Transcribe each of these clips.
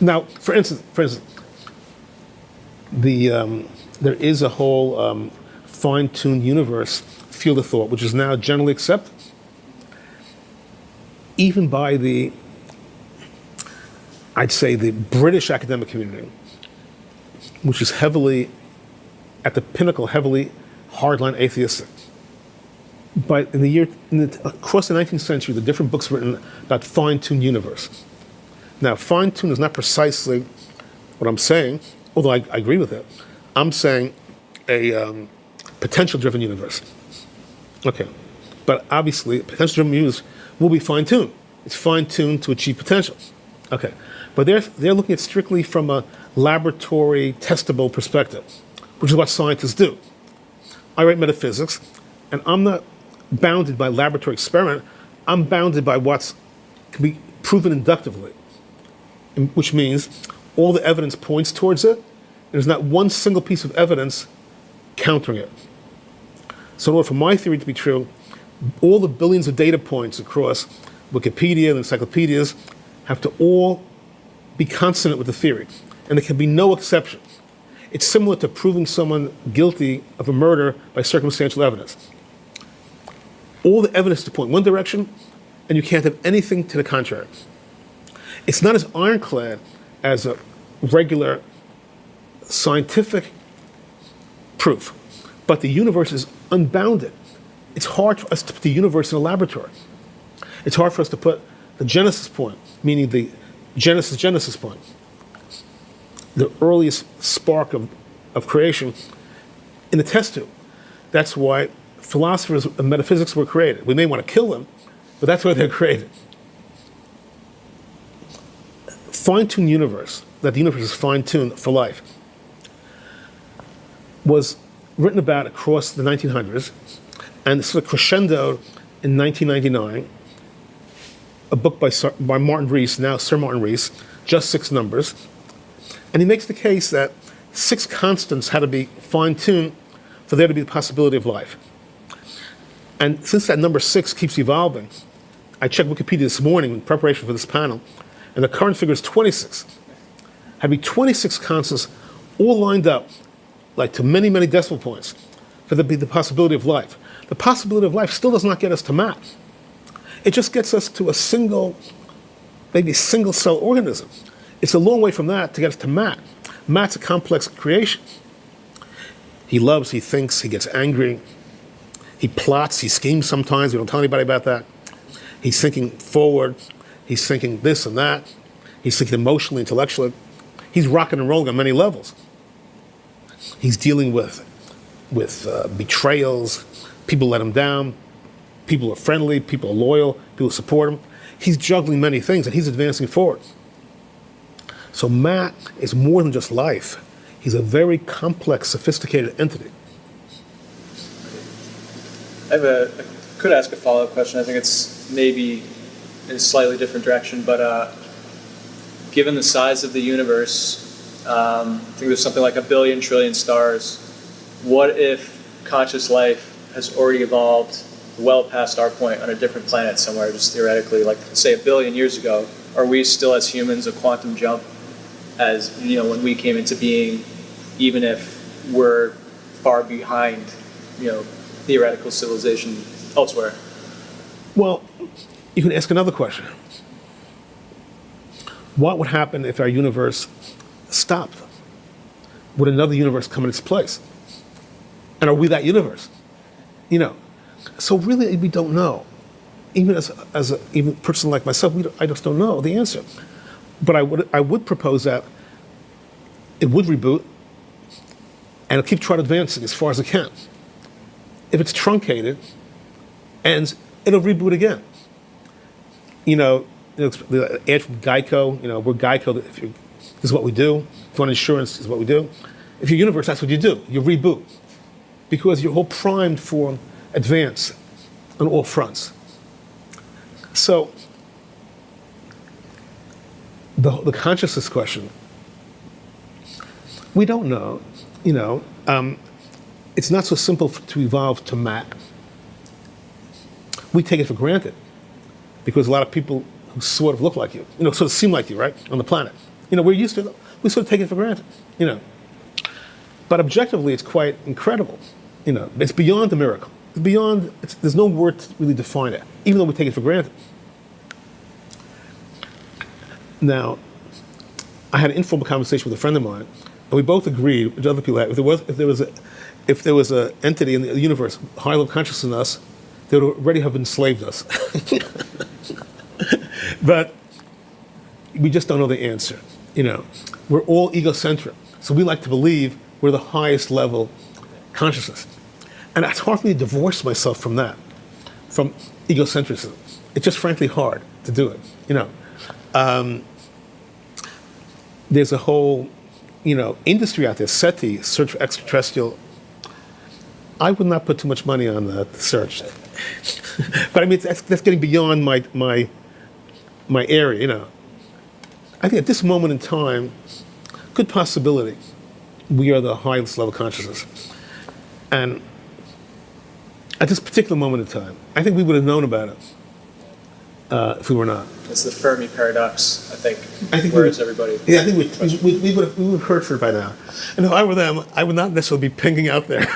Now, for instance, there is a whole fine-tuned universe field of thought, which is now generally accepted, even by I'd say the British academic community, which is heavily, at the pinnacle, heavily hardline atheistic. But across the 19th century, the different books written about fine-tuned universe. Now, fine-tuned is not precisely what I'm saying, although I agree with it. I'm saying a potential-driven universe. Okay, but obviously, potential-driven universe will be fine-tuned. It's fine-tuned to achieve potential. Okay, but they're looking at strictly from a laboratory testable perspective, which is what scientists do. I write metaphysics, and I'm not bounded by laboratory experiment. I'm bounded by what can be proven inductively, which means all the evidence points towards it. There's not one single piece of evidence countering it. So in order for my theory to be true, all the billions of data points across Wikipedia and encyclopedias have to all be consonant with the theory, and there can be no exception. It's similar to proving someone guilty of a murder by circumstantial evidence. All the evidence to point one direction, and you can't have anything to the contrary. It's not as ironclad as a regular scientific proof, but the universe is unbounded. It's hard for us to put the universe in a laboratory. It's hard for us to put the genesis point, meaning the genesis point, the earliest spark of creation, in the test tube. That's why philosophers of metaphysics were created. We may want to kill them, but that's why they're created. Fine-tuned universe, that the universe is fine-tuned for life, was written about across the 1900s, and sort of crescendoed in 1999, a book by Martin Rees, now Sir Martin Rees, Just Six Numbers. And he makes the case that 6 constants had to be fine-tuned for there to be the possibility of life. And since that number 6 keeps evolving, I checked Wikipedia this morning in preparation for this panel, and the current figure is 26. Had to be 26 constants all lined up, like to many, many decimal points, for there to be the possibility of life. The possibility of life still does not get us to math. It just gets us to a single, maybe single cell organism. It's a long way from that to get us to Matt. Matt's a complex creation. He loves, he thinks, he gets angry, he plots, he schemes sometimes. We don't tell anybody about that. He's thinking forward, he's thinking this and that. He's thinking emotionally, intellectually. He's rocking and rolling on many levels. He's dealing with betrayals, people let him down, people are friendly, people are loyal, people support him. He's juggling many things and he's advancing forward. So Matt is more than just life. He's a very complex, sophisticated entity. I could ask a follow-up question. I think it's maybe in a slightly different direction, but given the size of the universe, I think there's something like 1 billion trillion stars. What if conscious life has already evolved well past our point on a different planet somewhere, just theoretically, like say 1 billion years ago? Are we still as humans a quantum jump as, you know, when we came into being, even if we're far behind, you know, theoretical civilization elsewhere? Well, you can ask another question. What would happen if our universe stopped? Would another universe come in its place? And are we that universe? You know, so really we don't know. Even as a even person like myself, I just don't know the answer. But I would propose that it would reboot and it'll keep trying to advance it as far as it can. If it's truncated, and it'll reboot again. You know, the ad from Geico, you know, we're Geico, this is what we do. If you want insurance, this is what we do. If you're universe, that's what you do. You reboot. Because you're all primed for advance on all fronts. So, the consciousness question, we don't know, you know. It's not so simple to evolve to Matt. We take it for granted because a lot of people who sort of look like you know, sort of seem like you, right, on the planet. we sort of take it for granted, But objectively, it's quite incredible. It's beyond a miracle. There's no word to really define it, even though we take it for granted. Now, I had an informal conversation with a friend of mine, and we both agreed, which other people had, if there was an entity in the universe, higher level consciousness than us, they would already have enslaved us. But we just don't know the answer. We're all egocentric, so we like to believe we're the highest level consciousness. And it's hard for me to divorce myself from that, from egocentrism. It's just frankly hard to do it, There's a whole, industry out there, SETI, Search for Extraterrestrial. I would not put too much money on the search. But I mean, that's getting beyond my area, I think at this moment in time, good possibility, we are the highest level consciousness. And at this particular moment in time, I think we would have known about it if we were not. It's the Fermi paradox, I think whereas everybody. Yeah, I think we would have heard for it by now. And if I were them, I would not necessarily be pinging out there.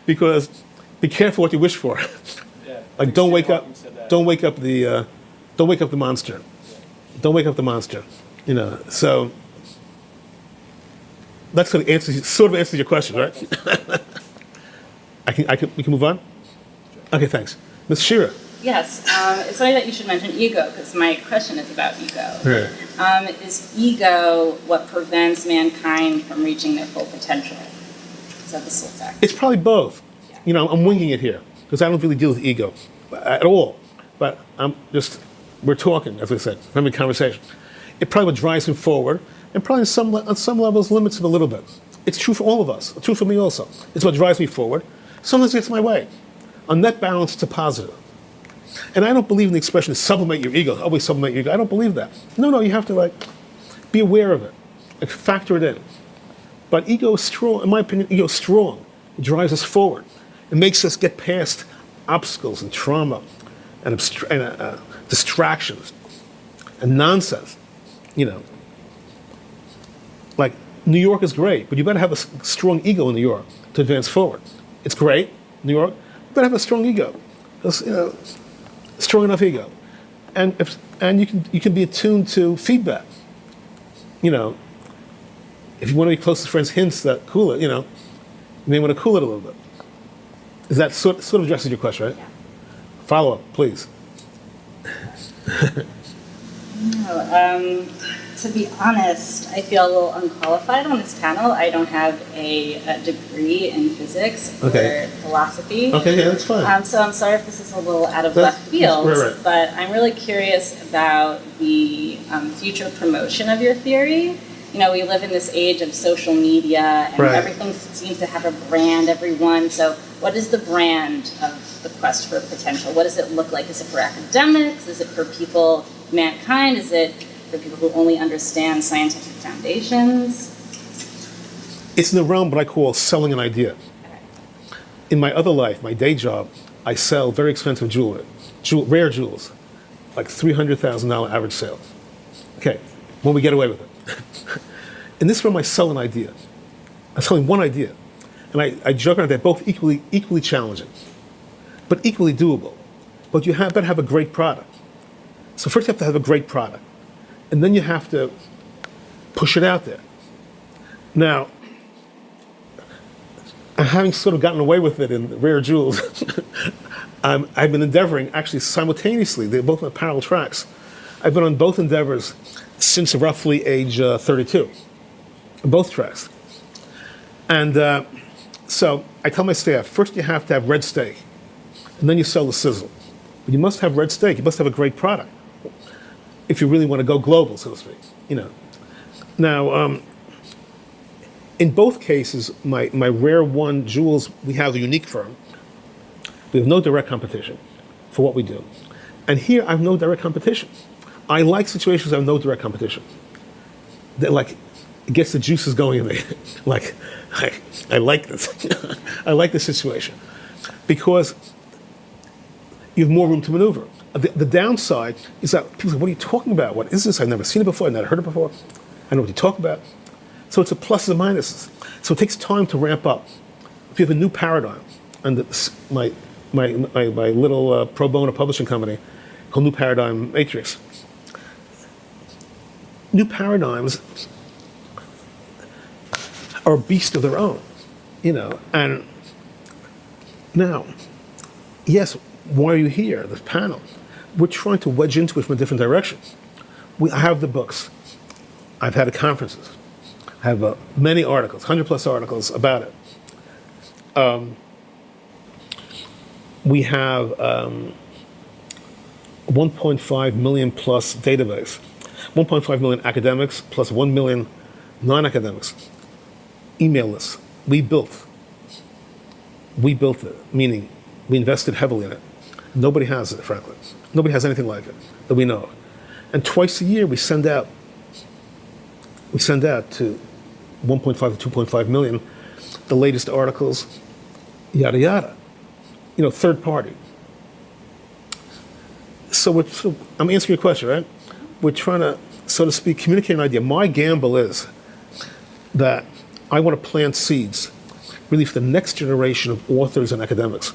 Because be careful what you wish for. Yeah, like don't wake up the monster. Yeah. Don't wake up the monster. So that's sort of answers your question, right? We can move on? Okay, thanks. Ms. Shira. Yes, it's funny that you should mention ego, because my question is about ego. Right. Is ego what prevents mankind from reaching their full potential? Is that the sole fact? It's probably both. Yeah. I'm winging it here, because I don't really deal with ego at all. But we're talking, as I said, having a conversation. It probably what drives me forward, and probably on some levels limits it a little bit. It's true for all of us. It's true for me also. It's what drives me forward. Sometimes it gets my way. On net balance, it's a positive. And I don't believe in the expression sublimate your ego. Always sublimate your ego. I don't believe that. No, you have to be aware of it, factor it in. But ego is strong. In my opinion, ego is strong. It drives us forward. It makes us get past obstacles and trauma and distractions and nonsense. Like New York is great, but you better have a strong ego in New York to advance forward. It's great, New York. You better have a strong ego. Strong enough ego, and you can be attuned to feedback. If you want to be close to friends, hints that cool it. You may want to cool it a little bit. Is that sort of addresses your question, right? Yeah. Follow up, please. No, to be honest, I feel a little unqualified on this panel. I don't have a degree in physics or philosophy. Okay, yeah, that's fine. So I'm sorry if this is a little out of left field, right. But I'm really curious about the future promotion of your theory. We live in this age of social media, and everything seems to have a brand, everyone. So what is the brand of the quest for potential? What does it look like? Is it for academics? Is it for people, mankind? Is it for people who only understand scientific foundations? It's in the realm what I call selling an idea. In my other life, my day job, I sell very expensive jewelry, rare jewels, like $300,000 average sales. Okay, when we get away with it. In this realm, I sell an idea. I'm selling one idea. And I joke around, they're both equally challenging, but equally doable. But you better have a great product. So first you have to have a great product. And then you have to push it out there. Now, having sort of gotten away with it in rare jewels, I've been endeavoring actually simultaneously. They're both on parallel tracks. I've been on both endeavors since roughly age 32, both tracks. And so I tell my staff, first you have to have red steak, and then you sell the sizzle. But you must have red steak. You must have a great product if you really want to go global, so to speak. Now, in both cases, my rare one jewels, we have a unique firm. We have no direct competition for what we do. And here, I have no direct competition. I like situations I have no direct competition. That it gets the juices going in me. I like this. I like this situation. Because you have more room to maneuver. The downside is that people say, what are you talking about? What is this? I've never seen it before. I've never heard it before. I know what you talk about. So it's a pluses and minuses. So it takes time to ramp up. If you have a new paradigm, and my little pro bono publishing company called New Paradigm Matrix, new paradigms are a beast of their own, and now, yes, why are you here, this panel? We're trying to wedge into it from a different direction. I have the books. I've had conferences. I have many articles, 100+ articles about it. We have 1.5 million plus database, 1.5 million academics plus 1 million non-academics. Email lists. We built it, meaning we invested heavily in it. Nobody has it, frankly. Nobody has anything like it that we know of. And twice a year we send out to 1.5 to 2.5 million the latest articles, yada yada. Third party. So I'm answering your question, right? We're trying to, so to speak, communicate an idea. My gamble is that I want to plant seeds, really, for the next generation of authors and academics.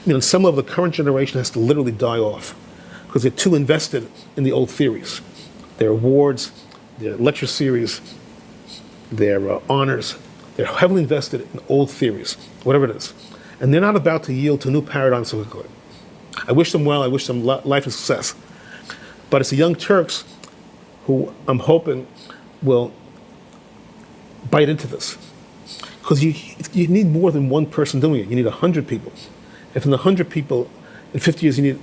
On some level, the current generation has to literally die off because they're too invested in the old theories. Their awards, their lecture series, their honors, they're heavily invested in old theories, whatever it is. And they're not about to yield to new paradigms so quickly. I wish them well, I wish them life and success. But it's the young Turks who I'm hoping will bite into this. Because you need more than one person doing it. You need 100 people. If in the 100 people, in 50 years you need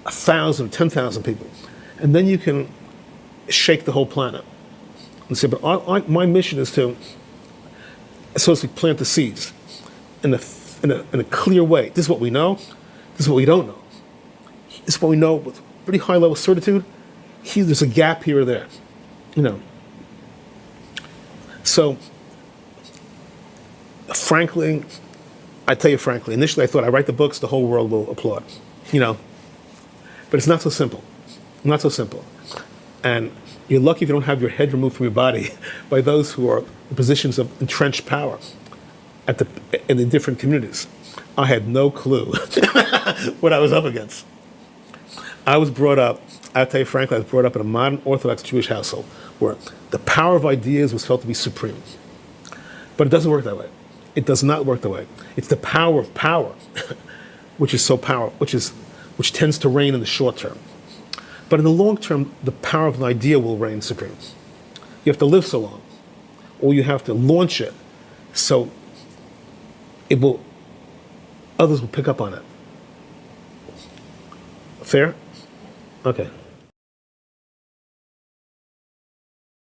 1,000 or 10,000 people. And then you can shake the whole planet. And say, but my mission is to, so to speak, plant the seeds in a clear way. This is what we know. This is what we don't know. This is what we know with pretty high level certitude. There's a gap here or there. So, frankly, I tell you frankly, initially I thought I write the books, the whole world will applaud. But it's not so simple. Not so simple. And you're lucky if you don't have your head removed from your body by those who are in positions of entrenched power in the different communities. I had no clue what I was up against. I'll tell you frankly, I was brought up in a modern Orthodox Jewish household where the power of ideas was felt to be supreme. But it doesn't work that way. It does not work that way. It's the power of power, which tends to reign in the short term. But in the long term, the power of an idea will reign supreme. You have to live so long, or you have to launch it so others will pick up on it. Fair? Okay.